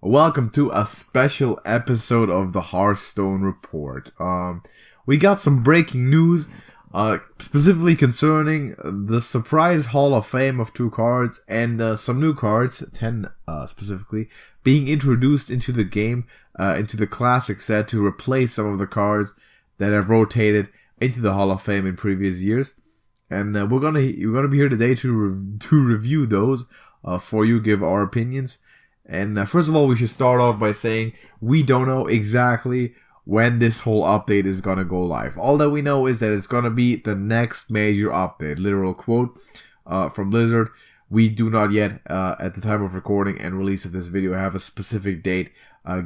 Welcome to a special episode of the Hearthstone Report. We got some breaking news, specifically concerning the surprise Hall of Fame of 2 cards and some new cards, 10 specifically, being introduced into the game, into the classic set to replace some of the cards that have rotated into the Hall of Fame in previous years. And we're gonna be here today to review those for you, give our opinions. And first of all, we should start off by saying we don't know exactly when this whole update is going to go live. All that we know is that it's going to be the next major update. Literal quote from Blizzard. We do not yet, at the time of recording and release of this video, have a specific date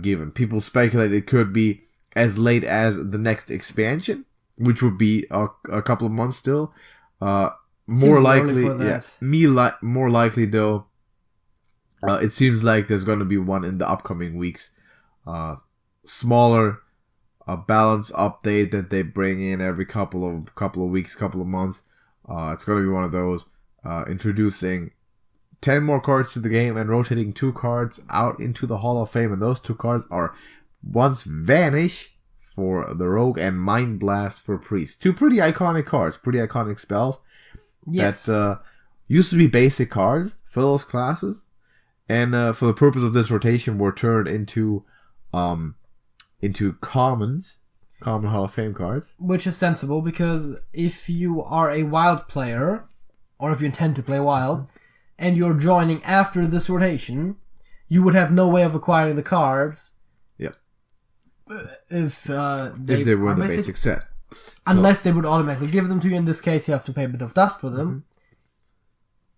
given. People speculate it could be as late as the next expansion, which would be a couple of months still. More likely though. It seems like there's going to be one in the upcoming weeks. Smaller, balance update that they bring in every couple of weeks, couple of months. It's going to be one of those. Introducing 10 more cards to the game and rotating 2 cards out into the Hall of Fame. And those 2 cards are once Vanish for the Rogue and Mind Blast for Priest. 2 pretty iconic cards, pretty iconic spells. Yes. That used to be basic cards for those classes. And for the purpose of this rotation, were turned into common Hall of Fame cards. Which is sensible, because if you are a wild player, or if you intend to play wild, and you're joining after this rotation, you would have no way of acquiring the cards. Yep. If they were in the basic set. Unless they would automatically give them to you. In this case, you have to pay a bit of dust for them.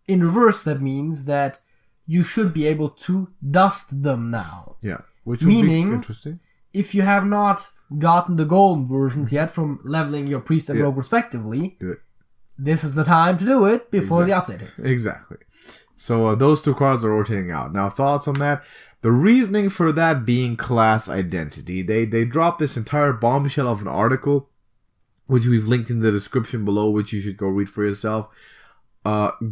Mm-hmm. In reverse, that means that you should be able to dust them now. Yeah, which would be interesting. If you have not gotten the golden versions yet from leveling your priest and rogue respectively, do it. This is the time to do it before the update hits. Exactly. So those 2 cards are rotating out. Now, thoughts on that? The reasoning for that being class identity. They dropped this entire bombshell of an article, which we've linked in the description below, which you should go read for yourself.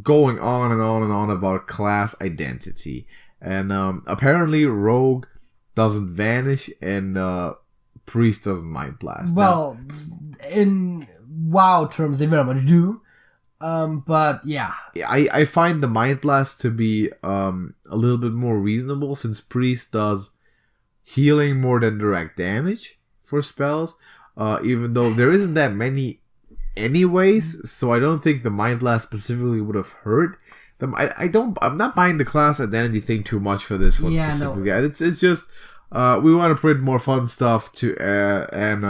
Going on and on and on about class identity. And apparently Rogue doesn't vanish and Priest doesn't Mind Blast. Well, in WoW terms, they very much do. But yeah. I find the Mind Blast to be a little bit more reasonable, since Priest does healing more than direct damage for spells. Even though there isn't that many anyways, so I don't think the Mind Blast specifically would have hurt them. I'm not buying the class identity thing too much for this one specifically. No. It's just we want to print more fun stuff to and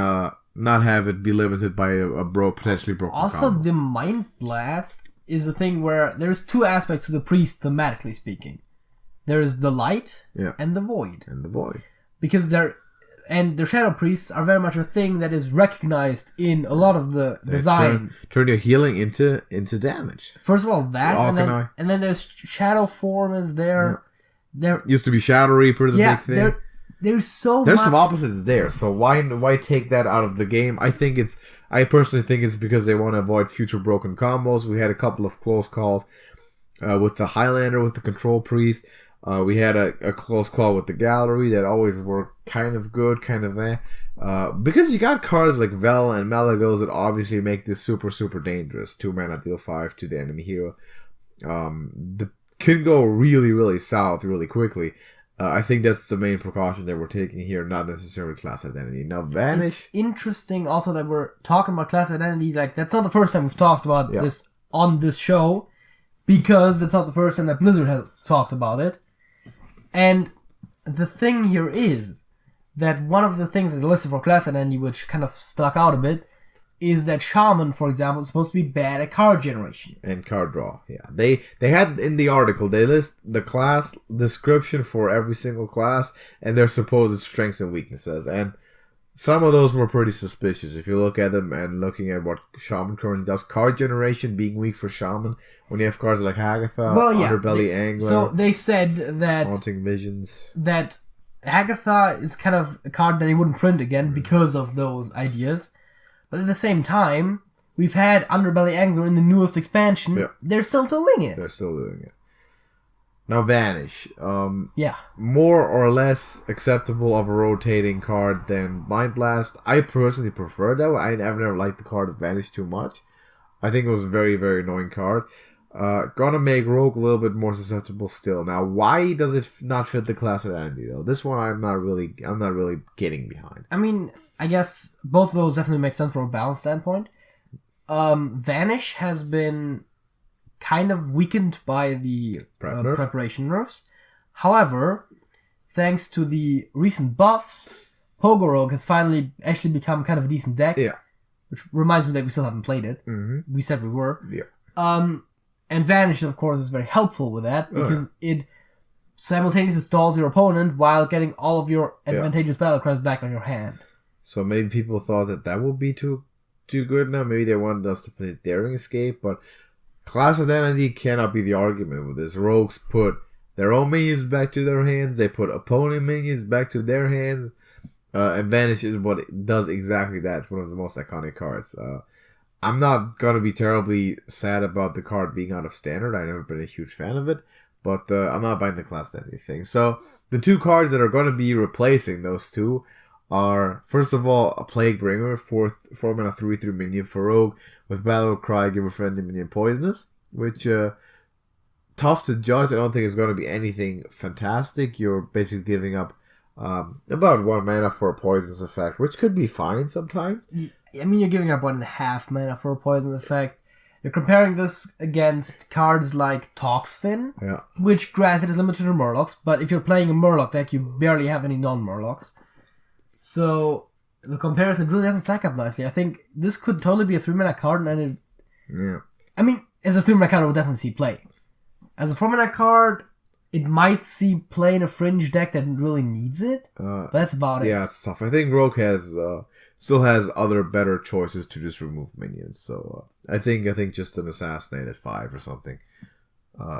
not have it be limited by a potentially broken Also, combo. The Mind Blast is a thing where there's 2 aspects to the priest thematically speaking. There's the light and the void. Because the Shadow Priests are very much a thing that is recognized in a lot of the design. Turn your healing into damage. First of all, that, and then there's Shadow Form is there. There used to be Shadow Reaper, the big thing. There's some opposites there, so why take that out of the game? I personally think it's because they want to avoid future broken combos. We had a couple of close calls with the Highlander, with the Control Priest. We had a close call with the Gallery that always worked kind of good, kind of because you got cards like Vel and Malagos that obviously make this super, super dangerous. 2 mana, deal 5 to the enemy hero. Can go really, really south really quickly. I think that's the main precaution that we're taking here, not necessarily class identity. Now, Vanish... It's interesting also that we're talking about class identity. Like, that's not the first time we've talked about this on this show, because that's not the first time that Blizzard has talked about it. And the thing here is that one of the things that they listed for class identity, which kind of stuck out a bit, is that Shaman, for example, is supposed to be bad at card generation. And card draw, yeah. They had in the article, they list the class description for every single class and their supposed strengths and weaknesses. And some of those were pretty suspicious. If you look at them and looking at what Shaman currently does, card generation being weak for Shaman, when you have cards like Hagatha, Underbelly Angler... So they said that... Haunting Visions. That Hagatha is kind of a card that he wouldn't print again because of those ideas. But at the same time, we've had Underbelly Angler in the newest expansion. Yeah. They're still doing it. Now Vanish. Yeah. More or less acceptable of a rotating card than Mind Blast. I personally prefer that. I've never liked the card of Vanish too much. I think it was a very, very annoying card. Gonna make Rogue a little bit more susceptible still. Now, why does it not fit the class identity though? This one I'm not really getting behind. I mean, I guess both of those definitely make sense from a balance standpoint. Vanish has been kind of weakened by the preparation nerfs. However, thanks to the recent buffs, Pogo Rogue has finally actually become kind of a decent deck. Yeah. Which reminds me that we still haven't played it. Mm-hmm. We said we were. Yeah. And Vanish, of course, is very helpful with that because it simultaneously stalls your opponent while getting all of your advantageous battle cards back on your hand. So maybe people thought that would be too good now. Maybe they wanted us to play Daring Escape, but class identity cannot be the argument with this. Rogues put their own minions back to their hands. They put opponent minions back to their hands. And Vanish is what it does exactly that. It's one of the most iconic cards. I'm not going to be terribly sad about the card being out of standard. I've never been a huge fan of it. But I'm not buying the class identity thing. So the two cards that are going to be replacing those two are, first of all, a Plague Bringer, 4 mana 3/3 minion for Rogue with Battle Cry, give a friendly minion poisonous, which tough to judge. I don't think it's going to be anything fantastic. You're basically giving up about 1 mana for a poisonous effect, which could be fine sometimes. I mean, you're giving up 1.5 mana for a poison effect. You're comparing this against cards like Toxfin, which granted is limited to Murlocs, but if you're playing a Murloc deck, you barely have any non-Murlocs. So the comparison really doesn't stack up nicely. I think this could totally be a 3-mana card, and I mean, as a 3-mana card, it would definitely see play. As a 4-mana card, it might see play in a fringe deck that really needs it, but that's about it. Yeah, it's tough. I think Rogue still has other better choices to just remove minions. So I think just an Assassinate at 5 or something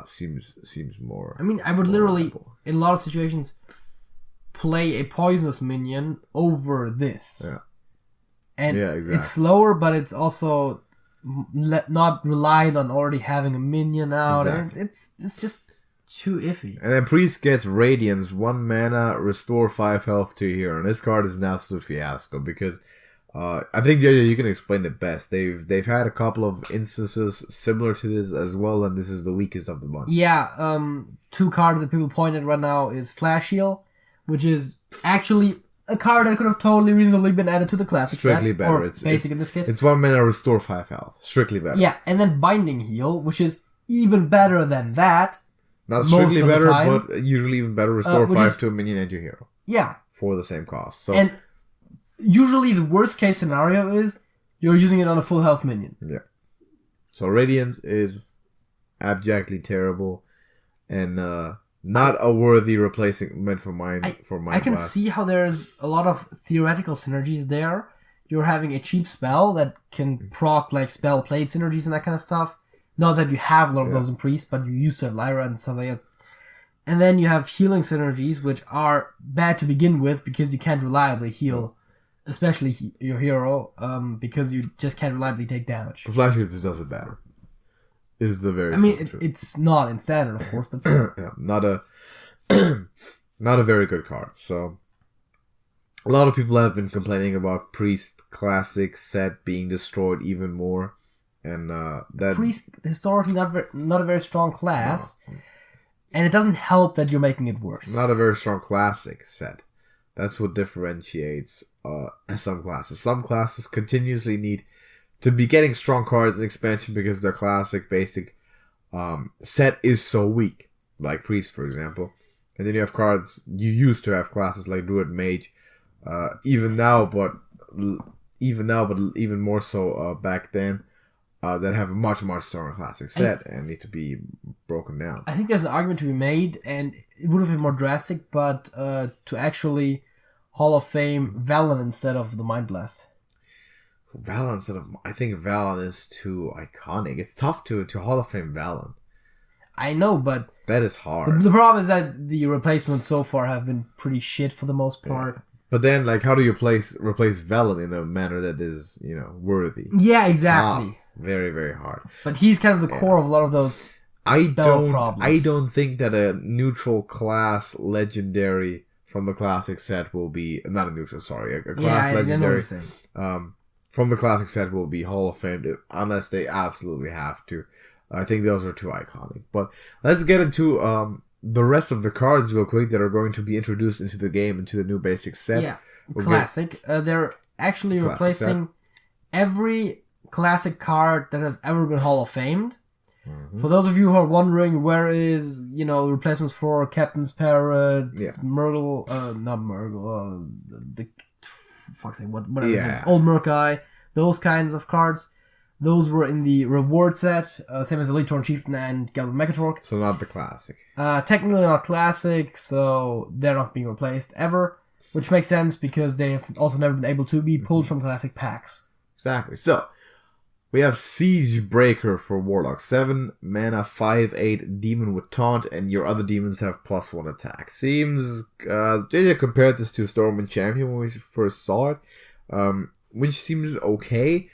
seems more. I mean, I would literally, in a lot of situations, play a poisonous minion over this. Yeah. And exactly. It's slower, but it's also not relied on already having a minion out. Exactly. And it's just too iffy. And then Priest gets Radiance, 1 mana, restore 5 health to your hero. And this card is an absolute fiasco because I think, JJ, you can explain it best. They've had a couple of instances similar to this as well, and this is the weakest of the bunch. Yeah, 2 cards that people point at right now is Flash Heal, which is actually a card that could have totally reasonably been added to the classic Strictly set, better. Or basic in this case. It's 1 mana, restore 5 health. Strictly better. Yeah, and then Binding Heal, which is even better than that. Not strictly better, but usually even better. Restore 5 to a minion and your hero. Yeah. For the same cost. So, and usually the worst case scenario is you're using it on a full health minion. Yeah. So Radiance is abjectly terrible and not a worthy replacement for Mind I can see how there's a lot of theoretical synergies there. You're having a cheap spell that can proc like spell plate synergies and that kind of stuff. Not that you have a lot of those in Priest, but you used to have Lyra and stuff like that. And then you have healing synergies, which are bad to begin with because you can't reliably heal, especially your hero, because you just can't reliably take damage. The Flash just does it better. Is the very. I mean, it's not in standard, of course, but still. Yeah, not a very good card. So a lot of people have been complaining about Priest Classic set being destroyed even more. And that Priest historically not a very strong class, and it doesn't help that you're making it worse. Not a very strong classic set. That's what differentiates some classes. Some classes continuously need to be getting strong cards in expansion because their classic basic set is so weak, like Priest, for example. And then you have cards you used to have classes like Druid, Mage, even now, but even more so back then. That have a much stronger classic set and need to be broken down. I think there's an argument to be made, and it would have been more drastic, but to actually Hall of Fame Valen instead of the Mind Blast. I think Valen is too iconic. It's tough to Hall of Fame Valen. I know, but that is hard. The problem is that the replacements so far have been pretty shit for the most part. Yeah. But then, like, how do you replace Velen in a manner that is, worthy? Yeah, exactly. Very, very hard. But he's kind of the core of a lot of those problems. I don't think that a neutral class legendary from the classic set will be not a neutral. Sorry, a class legendary from the classic set will be Hall of Fame unless they absolutely have to. I think those are too iconic. But let's get into the rest of the cards real quick that are going to be introduced into the game, into the new basic set. Yeah, classic. They're actually replacing every classic card that has ever been Hall of Famed. Mm-hmm. For those of you who are wondering, where is, replacements for Captain's Parrot, Murgle, not Murgle, fuck's sake, whatever his name is, Old Murkeye, those kinds of cards. Those were in the reward set, same as Elite Torn Chieftain and Galvan Mechatork. So not the classic. Technically not classic, so they're not being replaced ever, which makes sense because they have also never been able to be pulled from classic packs. Exactly. So, we have Siege Breaker for Warlock. 7 mana, 5/8 demon with taunt, and your other demons have +1 attack. Seems, JJ compared this to Storm Champion when we first saw it, which seems okay.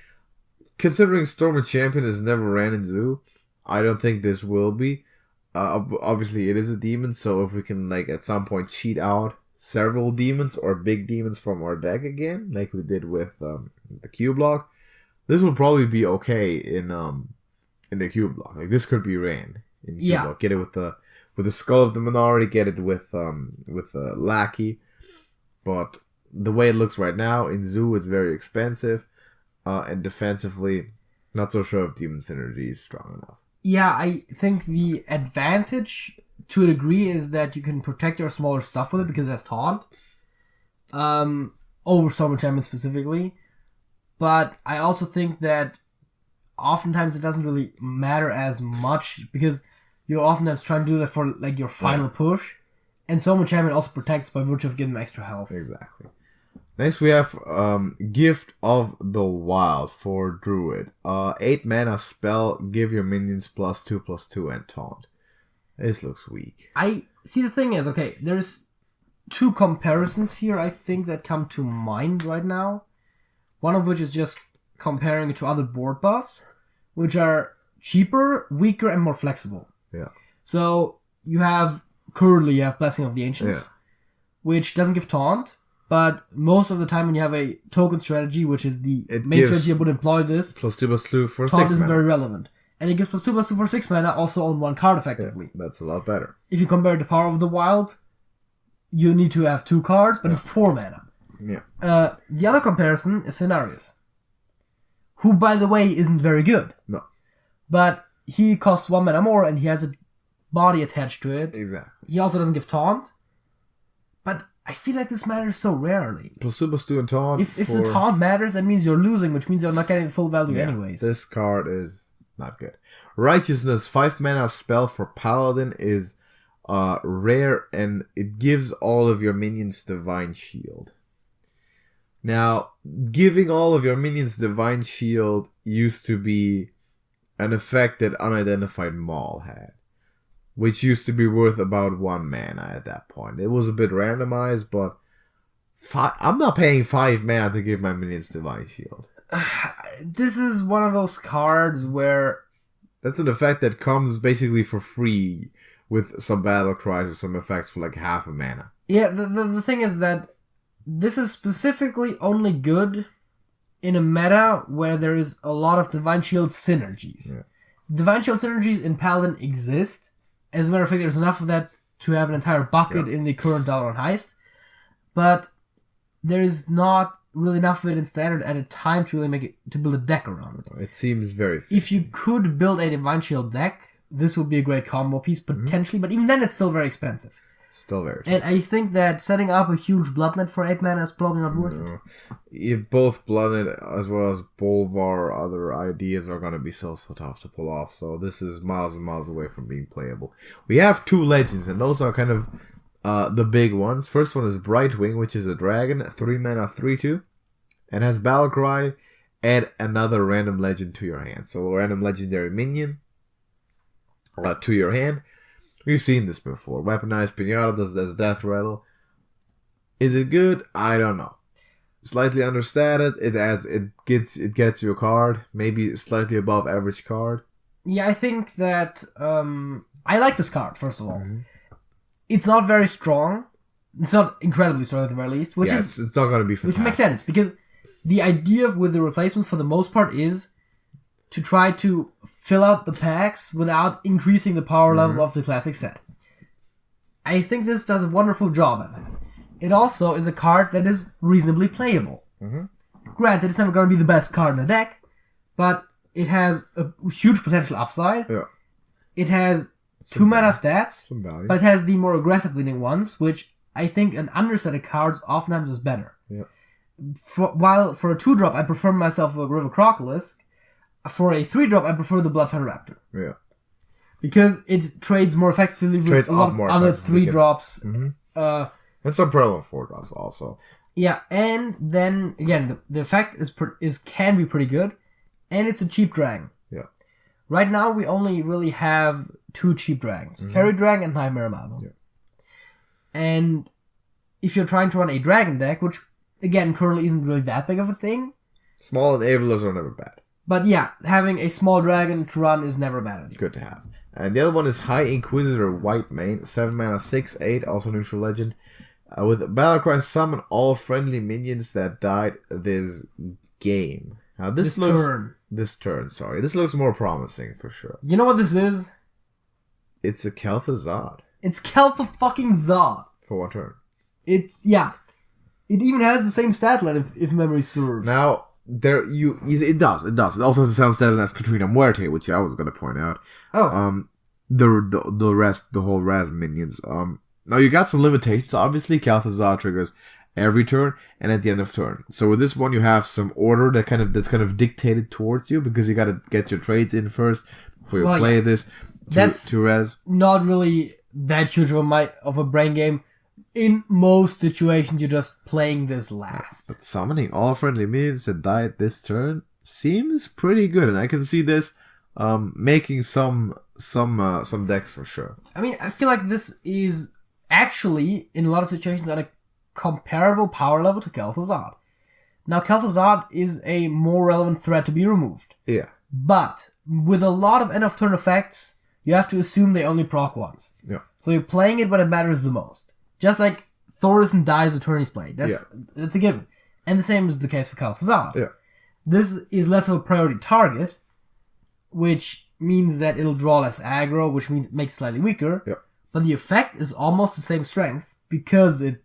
Considering Storm Champion has never ran in Zoo, I don't think this will be. Obviously, it is a demon, so if we can, at some point cheat out several demons or big demons from our deck again, like we did with the Q block, this will probably be okay in the Q block. This could be ran in Q block. Get it with the Skull of the Minority, get it with Lackey. But the way it looks right now in Zoo, it's very expensive. And defensively, not so sure if Demon Synergy is strong enough. Yeah, I think the advantage, to a degree, is that you can protect your smaller stuff with it because it has Taunt. Over Storm Enchantment specifically. But I also think that oftentimes it doesn't really matter as much because you're oftentimes trying to do that for your final push. And Storm Enchantment also protects by virtue of giving them extra health. Exactly. Next we have Gift of the Wild for Druid. 8 mana spell, give your minions +2/+2 and taunt. This looks weak. I see the thing is, okay, there's 2 comparisons here I think that come to mind right now. One of which is just comparing it to other board buffs, which are cheaper, weaker, and more flexible. Yeah. So you have Blessing of the Ancients, which doesn't give taunt. But most of the time when you have a token strategy, which is the main strategy I would employ this, +2/+2 for 6 taunt mana. isn't very relevant. And it gives +2/+2 for 6 mana, also on 1 card effectively. Yeah, that's a lot better. If you compare it to Power of the Wild, you need to have 2 cards, but it's 4 mana. Yeah. The other comparison is Cenarius, who, by the way, isn't very good. No. But he costs 1 mana more, and he has a body attached to it. Exactly. He also doesn't give taunt. But I feel like this matters so rarely. +2/+2 and taunt. If the taunt matters, that means you're losing, which means you're not getting the full value anyways. This card is not good. Righteousness, 5 mana spell for Paladin is rare, and it gives all of your minions Divine Shield. Now, giving all of your minions Divine Shield used to be an effect that Unidentified Maul had, which used to be worth about 1 mana at that point. It was a bit randomized, but I'm not paying 5 mana to give my minions Divine Shield. This is one of those cards where... That's an effect that comes basically for free with some battle cries or some effects for half a mana. Yeah, the thing is that this is specifically only good in a meta where there is a lot of Divine Shield synergies. Yeah. Divine Shield synergies in Paladin exist. As a matter of fact, there's enough of that to have an entire bucket in the current Dalaran Heist. But there is not really enough of it in Standard at a time to really build a deck around it. It seems very efficient. If you could build a Divine Shield deck, this would be a great combo piece, potentially, but even then it's still very expensive. Still very expensive. And I think that setting up a huge Blood Net for 8 mana is probably not worth it. If both Blood Net as well as Bolvar or other ideas are going to be so tough to pull off, so this is miles and miles away from being playable. We have 2 legends, and those are kind of the big ones. First one is Brightwing, which is a dragon, 3 mana, 3/2, and has Battlecry. Add another random legend to your hand. So a random legendary minion to your hand. We've seen this before. Weaponized Pinata does Death Rattle. Is it good? I don't know. Slightly understated. It gets you a card. Maybe slightly above average card. Yeah, I think that I like this card, first of all. It's not very strong. It's not incredibly strong at the very least, which is it's not going to be fantastic. Which makes sense, because the idea with the replacements for the most part is to try to fill out the packs without increasing the power level of the classic set. I think this does a wonderful job at that. It also is a card that is reasonably playable. Granted, it's never going to be the best card in the deck, but it has a huge potential upside. Yeah. It has 2 mana stats, Some value. but it has the more aggressive leaning ones, which I think an underset of cards oftentimes is better. Yeah. While for a 2-drop, I prefer myself a River Crocolisk, for a 3-drop, I prefer the Bloodfeather Raptor. Yeah. Because it trades more effectively with a lot of other 3-drops. And some prevalent 4-drops also. Yeah, and then, again, the effect can be pretty good, and it's a cheap dragon. Yeah. Right now, we only really have 2 cheap dragons. Fairy Dragon and Nightmare Marble. Yeah. And if you're trying to run a dragon deck, which, again, currently isn't really that big of a thing. Small enablers are never bad. But yeah, having a small dragon to run is never bad. Good to have. And the other one is High Inquisitor White Mane, 7 mana, 6/8, also neutral legend. With Battlecry, summon all friendly minions that died this game. Now this looks more promising for sure. You know what this is? It's a Kel'Thuzad. It's Kel'Thuzad. For 1 turn. It even has the same stat line if memory serves. Now it does. It also has the same stat line as Katrina Muerte, which I was going to point out. Oh. The whole Raz minions. Now you got some limitations. Obviously, Kel'Thuzad triggers every turn and at the end of turn. So with this one, you have some order that's kind of dictated towards you, because you got to get your trades in first before you play this. To res. Not really that huge of a brain game. In most situations, you're just playing this last. But summoning all friendly minions that died this turn seems pretty good, and I can see this making some decks for sure. I mean, I feel like this is actually, in a lot of situations, on a comparable power level to Kel'Thuzad. Now, Kel'Thuzad is a more relevant threat to be removed. Yeah. But with a lot of end of turn effects, you have to assume they only proc once. Yeah. So you're playing it when it matters the most. Just like Thorison dies a turn he's played. That's a given. And the same is the case for Kel'Thuzad. Yeah. This is less of a priority target, which means that it'll draw less aggro, which means it makes it slightly weaker. Yeah. But the effect is almost the same strength, because it's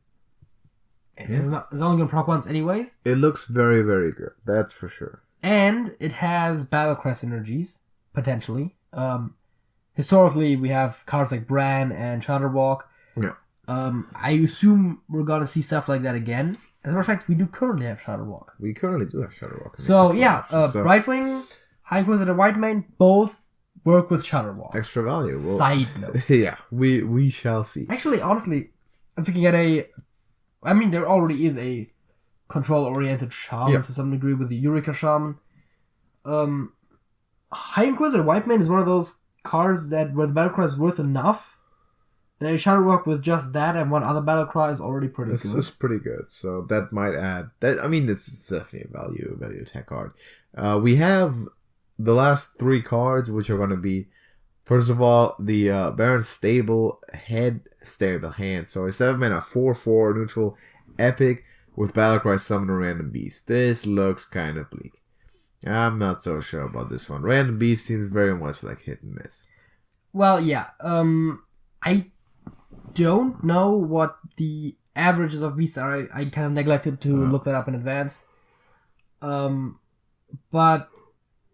only going to proc once anyways. It looks very, very good. That's for sure. And it has Battlecry synergies, potentially. Historically, we have cards like Bran and Shudderwalk. Yeah. I assume we're going to see stuff like that again. As a matter of fact, we do currently have Shudderwalk. We currently do have Shudderwalk. So, yeah, Brightwing, High Inquisitor, White Mane, both work with Shudderwalk. Extra value. Side note. Yeah, we shall see. Actually, honestly, I'm thinking there already is a control-oriented shaman to some degree with the Eureka Shaman. High Inquisitor White Mane is one of those cards where the battlecry is worth enough that a Shudderwalk with just that and one other battlecry is already pretty good. This is pretty good, so that might add... this is definitely a value attack card. We have the last 3 cards, which are going to be, first of all, the Baron Stable Hand. So a 7 mana 4/4 neutral epic with Battlecry Summon a Random Beast. This looks kind of bleak. I'm not so sure about this one. Random Beast seems very much like hit and miss. Well, yeah. I don't know what the averages of beasts are. I kind of neglected to look that up in advance. But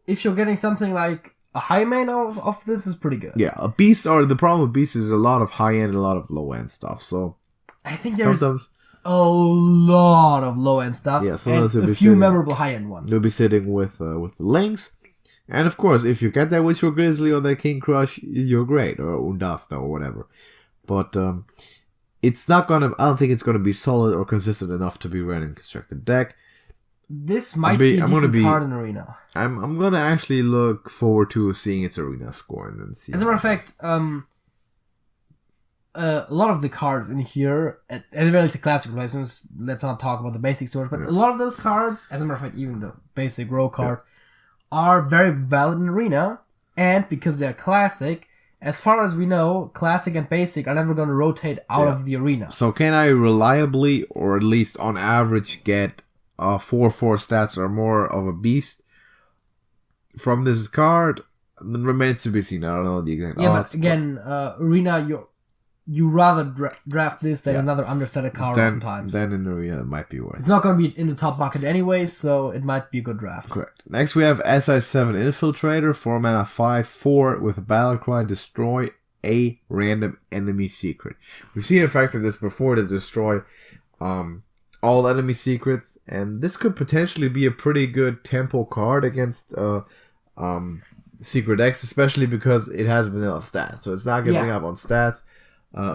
if you're getting something like a high main of this is pretty good. Yeah, the problem with beasts is a lot of high end and a lot of low end stuff. So I think there's a lot of low end stuff. Yeah, and a few memorable high end ones. They'll be sitting with the links. And of course, if you get that Witcher Grizzly or that King Crush, you're great, or Undasta or whatever. But it's not gonna. I don't think it's gonna be solid or consistent enough to be run in constructed deck. This might be a decent card in Arena. I'm gonna actually look forward to seeing its Arena score and then see. As a matter of fact, a lot of the cards in here, at the very least the classic replacements, let's not talk about the basic stores, but a lot of those cards, as a matter of fact, even the basic row card, are very valid in Arena. And because they're classic, as far as we know, classic and basic are never going to rotate out of the arena. So can I reliably, or at least on average, get 4/4 stats or more of a beast from this card? It remains to be seen. I don't know the exact odds. But again, arena, you rather draft this than another understated card sometimes. Then in arena, it might be worth it. It's not going to be in the top bucket anyways, so it might be a good draft. Correct. Next, we have SI7 Infiltrator, 4 mana, 5/4 with a battle cry, destroy a random enemy secret. We've seen effects of this before to destroy all enemy secrets, and this could potentially be a pretty good tempo card against secret decks, especially because it has vanilla stats, so it's not giving up on stats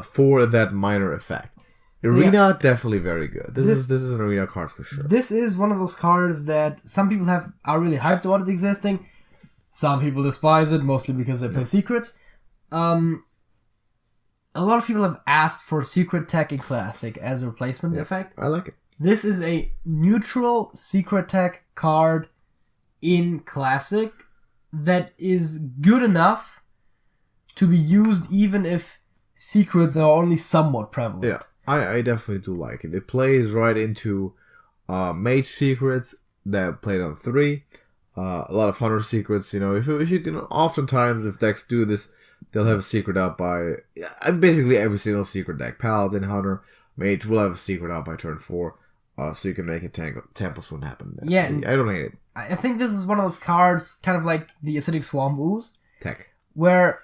for that minor effect. Arena, definitely very good. This is an arena card for sure. This is one of those cards that some people are really hyped about it existing. Some people despise it, mostly because they play secrets. A lot of people have asked for Secret Tech in Classic as a replacement effect. I like it. This is a neutral Secret Tech card in Classic that is good enough to be used even if secrets are only somewhat prevalent. Yeah, I definitely do like it. It plays right into mage secrets that played on 3. A lot of hunter secrets, if you can, oftentimes if decks do this, they'll have a secret out by basically every single secret deck. Paladin, hunter, mage will have a secret out by turn 4, so you can make it tempo soon happen. Yeah, I don't hate it. I think this is one of those cards, kind of like the Acidic Swamp Ooze, Tech, where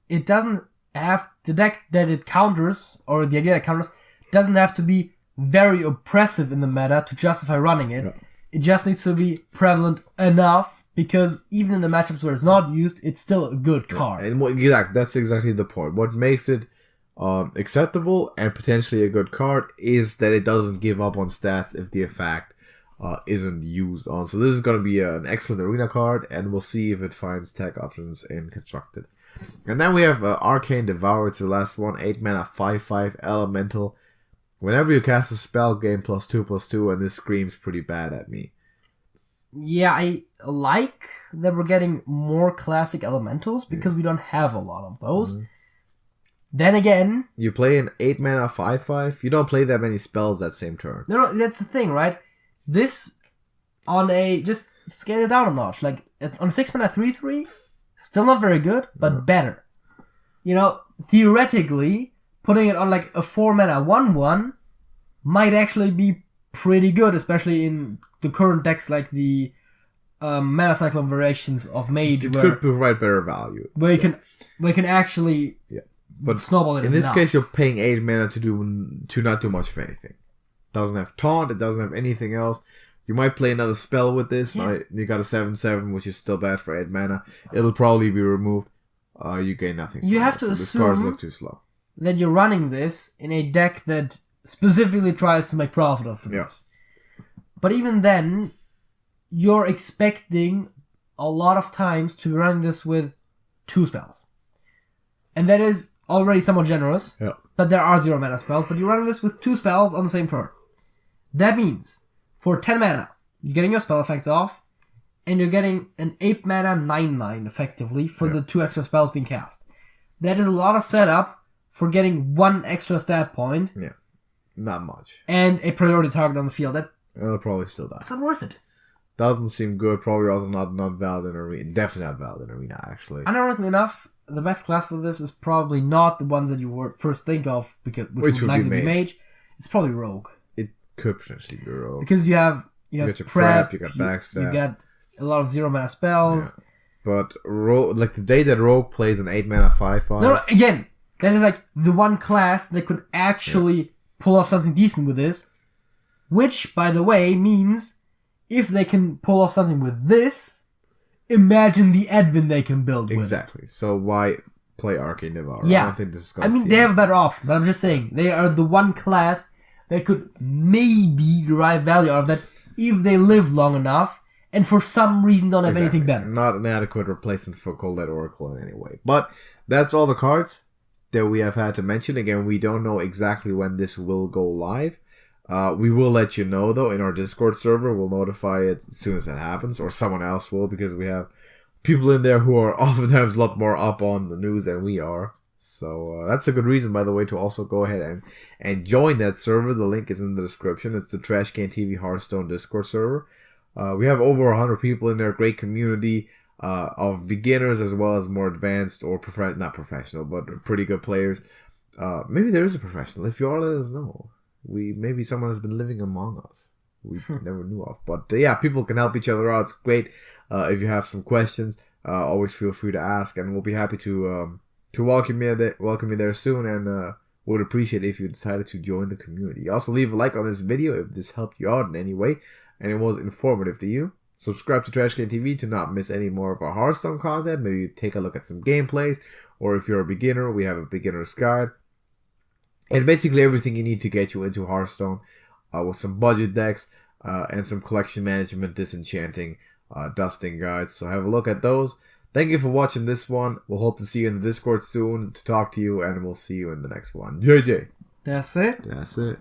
it doesn't have the deck that it counters, or the idea that it counters, doesn't have to be very oppressive in the meta to justify running it. Yeah. It just needs to be prevalent enough, because even in the matchups where it's not used, it's still a good card. And that's exactly the point. What makes it acceptable and potentially a good card is that it doesn't give up on stats if the effect isn't used on. So this is going to be an excellent arena card, and we'll see if it finds tech options in Constructed. And then we have Arcane Devour. It's the last one. 8 mana, 5/5 elemental. Whenever you cast a spell, gain +2/+2, and this screams pretty bad at me. Yeah, I like that we're getting more classic elementals because we don't have a lot of those. Mm-hmm. Then again, you play an 8 mana 5/5. You don't play that many spells that same turn. No, that's the thing, right? This on just scale it down a notch. Like on 6 mana 3/3, still not very good, but better. Theoretically, putting it on like a 4 mana 1/1 might actually be pretty good, especially in the current decks like the mana cyclone variations of Mage. It could provide better value. Where you can actually snowball it. In this case, you're paying 8 mana to not do much of anything. Doesn't have taunt. It doesn't have anything else. You might play another spell with this. Yeah. You got a 7/7, which is still bad for 8 mana. It'll probably be removed. You gain nothing. You have to assume these cards look too slow. That you're running this in a deck that specifically tries to make profit of this. But even then, you're expecting a lot of times to be running this with 2 spells. And that is already somewhat generous. Yeah. But there are 0 mana spells. But you're running this with 2 spells on the same turn. That means, for 10 mana, you're getting your spell effects off, and you're getting an 8 mana 9/9 effectively for the 2 extra spells being cast. That is a lot of setup for getting 1 extra stat point. Yeah. Not much. And a priority target on the field. It'll probably still die. It's not worth it. Doesn't seem good. Probably also not valid in arena. Definitely not valid in arena, actually. Ironically enough, the best class for this is probably not the ones that you would first think of, which would likely be Mage. It's probably Rogue. It could potentially be Rogue. Because you have your prep, you got backstab. You got a lot of 0 mana spells. Yeah. But Rogue, like the day that Rogue plays an 8 mana 5/5. No, again, that is like the one class that could actually pull off something decent with this. Which, by the way, means if they can pull off something with this, imagine the Edwin they can build with. Exactly. So why play Arcane Devour? Yeah. I don't think this is going to they have a better option, but I'm just saying, they are the one class that could maybe derive value out of that if they live long enough, and for some reason don't have anything better. Not an adequate replacement for Cold Dead Oracle in any way. But that's all the cards that we have had to mention. Again, we don't know exactly when this will go live. We will let you know, though, in our Discord server. We'll notify it as soon as that happens, or someone else will, because we have people in there who are oftentimes a lot more up on the news than we are. So that's a good reason, by the way, to also go ahead and join that server. The link is in the description. It's the Trash Can TV Hearthstone Discord server. We have over 100 people in there. Great community of beginners as well as more advanced or not professional, but pretty good players. Maybe there is a professional. If you are, let us know. Maybe someone has been living among us we never knew of. But yeah, people can help each other out. It's great. If you have some questions, always feel free to ask, and we'll be happy to welcome you there soon, and would appreciate if you decided to join the community. Also, leave a like on this video if this helped you out in any way and it was informative to you. Subscribe to Trash Can TV to not miss any more of our Hearthstone content. Maybe take a look at some gameplays, or if you're a beginner, we have a beginner's guide. And basically everything you need to get you into Hearthstone with some budget decks and some collection management, disenchanting, dusting guides. So have a look at those. Thank you for watching this one. We'll hope to see you in the Discord soon to talk to you, and we'll see you in the next one. JJ. That's it. That's it.